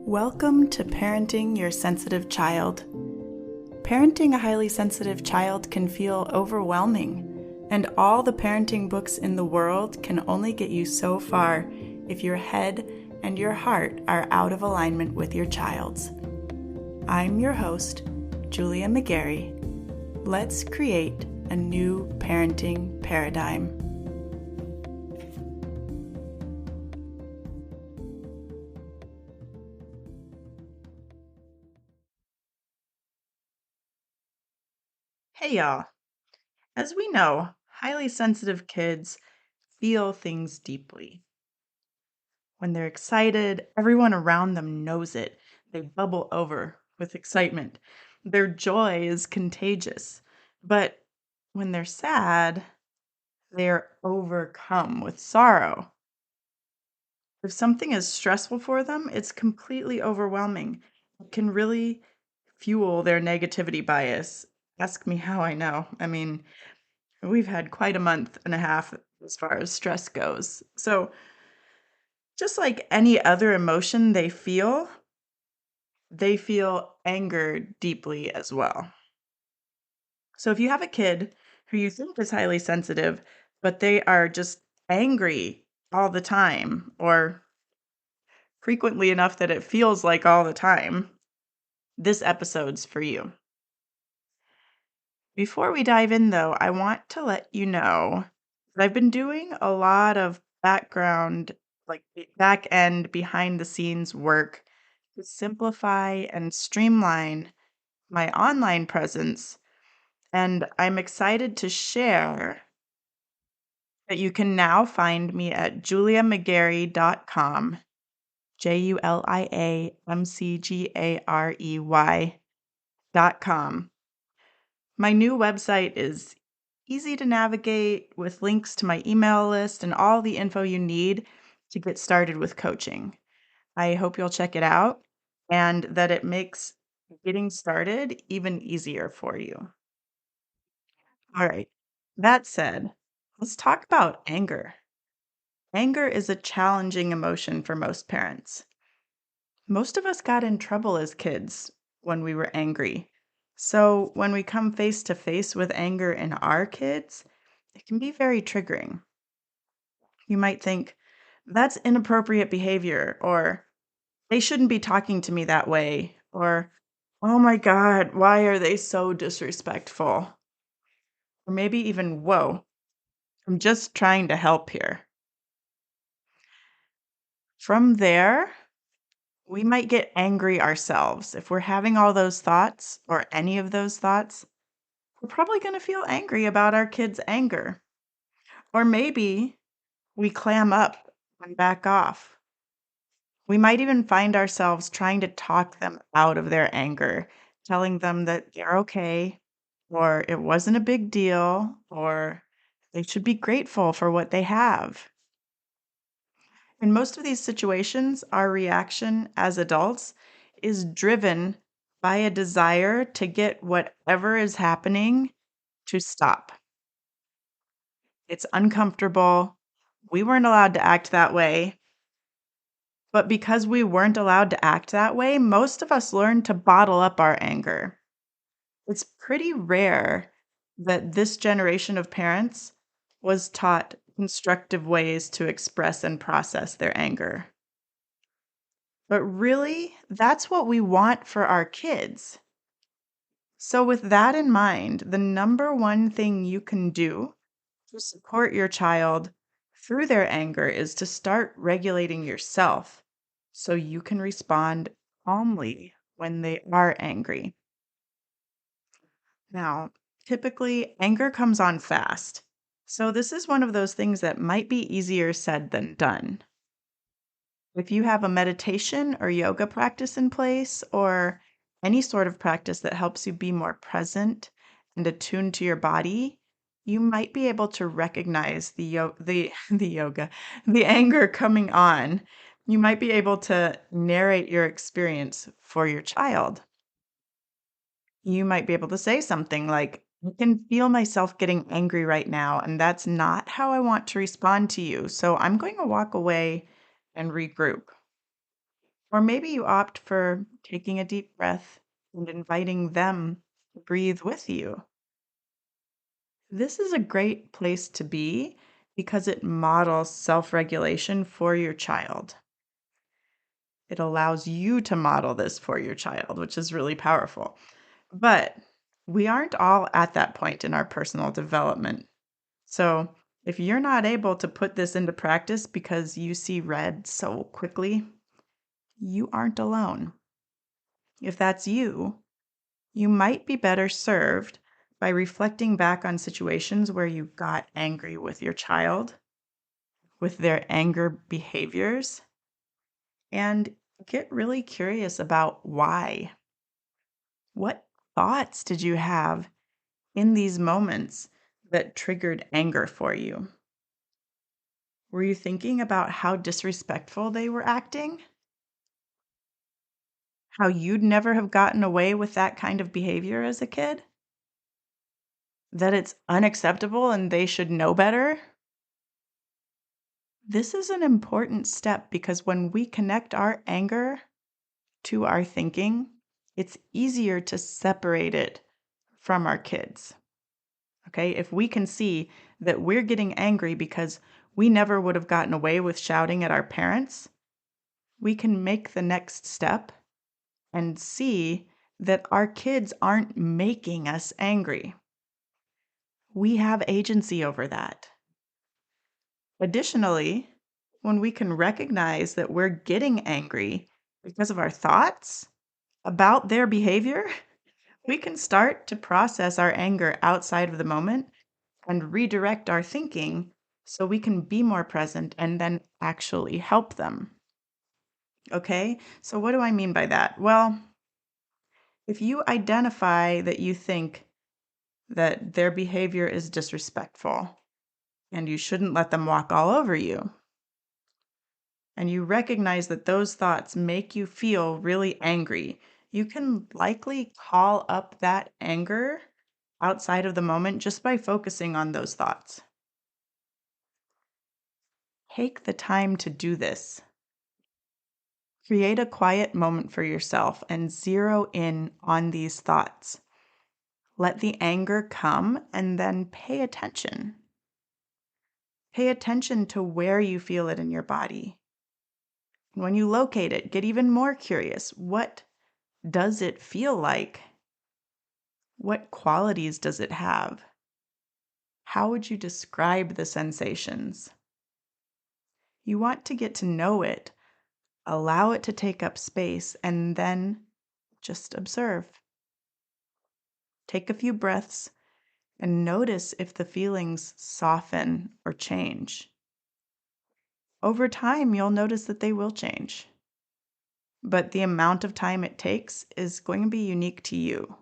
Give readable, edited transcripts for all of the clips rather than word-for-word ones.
Welcome to Parenting Your Sensitive Child. Parenting a highly sensitive child can feel overwhelming, and all the parenting books in the world can only get you so far if your head and your heart are out of alignment with your child's. I'm your host, Julia McGarry. Let's create a new parenting paradigm. Hey y'all. As we know, highly sensitive kids feel things deeply. When they're excited, everyone around them knows it. They bubble over with excitement. Their joy is contagious. But when they're sad, they're overcome with sorrow. If something is stressful for them, it's completely overwhelming. It can really fuel their negativity bias. Ask me how I know. We've had quite a month and a half as far as stress goes. So, just like any other emotion they feel anger deeply as well. So, if you have a kid who you think is highly sensitive, but they are just angry all the time, or frequently enough that it feels like all the time, this episode's for you. Before we dive in, though, I want to let you know that I've been doing a lot of background, like back end, behind the scenes work to simplify and streamline my online presence. And I'm excited to share that you can now find me at juliamcgarey.com, JuliaMcgarey.com. My new website is easy to navigate with links to my email list and all the info you need to get started with coaching. I hope you'll check it out and that it makes getting started even easier for you. All right. That said, let's talk about anger. Anger is a challenging emotion for most parents. Most of us got in trouble as kids when we were angry. So when we come face to face with anger in our kids, it can be very triggering. You might think, that's inappropriate behavior, or they shouldn't be talking to me that way, or oh my God, why are they so disrespectful? Or maybe even, whoa, I'm just trying to help here. From there, we might get angry ourselves. If we're having all those thoughts or any of those thoughts, we're probably going to feel angry about our kids' anger. Or maybe we clam up and back off. We might even find ourselves trying to talk them out of their anger, telling them that they're okay, or it wasn't a big deal, or they should be grateful for what they have. In most of these situations, our reaction as adults is driven by a desire to get whatever is happening to stop. It's uncomfortable. We weren't allowed to act that way. But because we weren't allowed to act that way, most of us learned to bottle up our anger. It's pretty rare that this generation of parents was taught constructive ways to express and process their anger. But really, that's what we want for our kids. So, with that in mind, the number one thing you can do to support your child through their anger is to start regulating yourself so you can respond calmly when they are angry. Now, typically, anger comes on fast. So, this is one of those things that might be easier said than done. If you have a meditation or yoga practice in place, or any sort of practice that helps you be more present and attuned to your body, you might be able to recognize the anger coming on. You might be able to narrate your experience for your child. You might be able to say something like, I can feel myself getting angry right now, and that's not how I want to respond to you. So I'm going to walk away and regroup. Or maybe you opt for taking a deep breath and inviting them to breathe with you. This is a great place to be because it models self regulation for your child. It allows you to model this for your child, which is really powerful. But we aren't all at that point in our personal development. So if you're not able to put this into practice because you see red so quickly, you aren't alone. If that's you, you might be better served by reflecting back on situations where you got angry with your child, with their anger behaviors, and get really curious about why. What thoughts did you have in these moments that triggered anger for you? Were you thinking about how disrespectful they were acting? How you'd never have gotten away with that kind of behavior as a kid? That it's unacceptable and they should know better? This is an important step because when we connect our anger to our thinking, it's easier to separate it from our kids. Okay? If we can see that we're getting angry because we never would have gotten away with shouting at our parents, we can make the next step and see that our kids aren't making us angry. We have agency over that. Additionally, when we can recognize that we're getting angry because of our thoughts about their behavior, we can start to process our anger outside of the moment and redirect our thinking so we can be more present and then actually help them. Okay? So, what do I mean by that? Well, if you identify that you think that their behavior is disrespectful and you shouldn't let them walk all over you, and you recognize that those thoughts make you feel really angry, you can likely call up that anger outside of the moment just by focusing on those thoughts. Take the time to do this. Create a quiet moment for yourself and zero in on these thoughts. Let the anger come and then pay attention. Pay attention to where you feel it in your body. When you locate it, get even more curious. What does it feel like? What qualities does it have? How would you describe the sensations? You want to get to know it, allow it to take up space, and then just observe. Take a few breaths and notice if the feelings soften or change. Over time, you'll notice that they will change, but the amount of time it takes is going to be unique to you.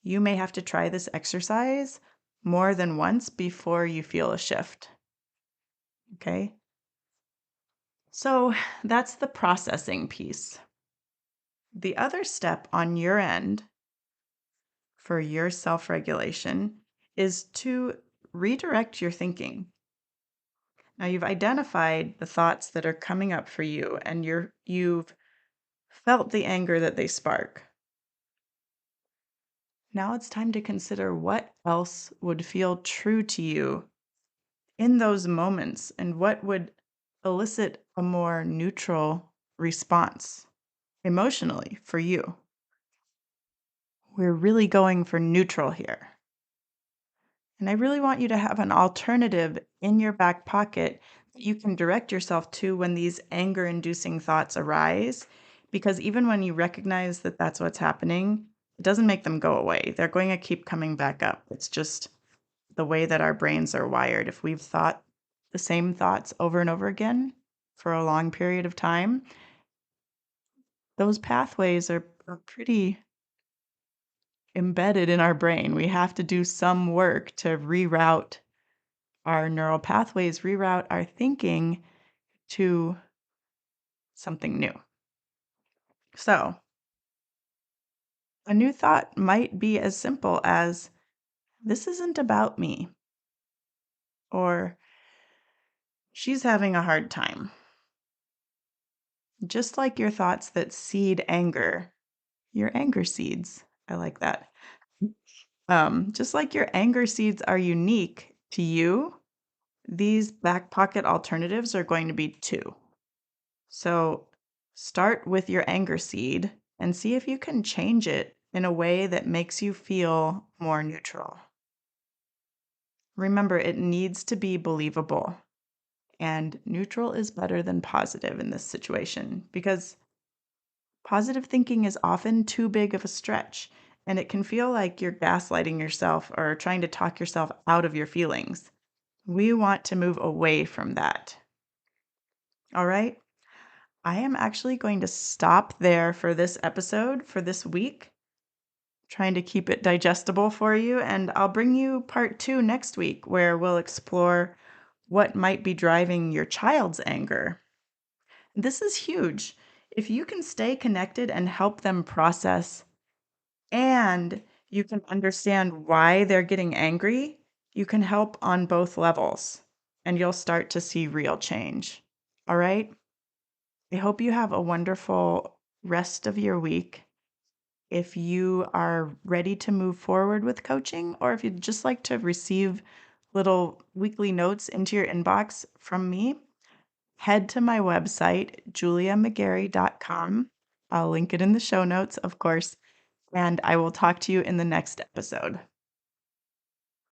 You may have to try this exercise more than once before you feel a shift. Okay? So that's the processing piece. The other step on your end for your self regulation is to redirect your thinking. Now you've identified the thoughts that are coming up for you and you've felt the anger that they spark. Now it's time to consider what else would feel true to you in those moments and what would elicit a more neutral response emotionally for you. We're really going for neutral here. And I really want you to have an alternative in your back pocket that you can direct yourself to when these anger inducing thoughts arise. Because even when you recognize that that's what's happening, it doesn't make them go away. They're going to keep coming back up. It's just the way that our brains are wired. If we've thought the same thoughts over and over again for a long period of time, those pathways are pretty embedded in our brain. We have to do some work to reroute our neural pathways, reroute our thinking to something new. So, a new thought might be as simple as, this isn't about me, or she's having a hard time. Just like your thoughts that seed anger, your anger seeds. I like that. Just like your anger seeds are unique to you, these back pocket alternatives are going to be too. So start with your anger seed and see if you can change it in a way that makes you feel more neutral. Remember, it needs to be believable, and neutral is better than positive in this situation because positive thinking is often too big of a stretch, and it can feel like you're gaslighting yourself or trying to talk yourself out of your feelings. We want to move away from that. All right? I am actually going to stop there for this episode for this week, trying to keep it digestible for you. And I'll bring you part 2 next week, where we'll explore what might be driving your child's anger. This is huge. If you can stay connected and help them process, and you can understand why they're getting angry, you can help on both levels and you'll start to see real change. All right? I hope you have a wonderful rest of your week. If you are ready to move forward with coaching, or if you'd just like to receive little weekly notes into your inbox from me, head to my website, juliamcgarry.com. I'll link it in the show notes, of course, and I will talk to you in the next episode.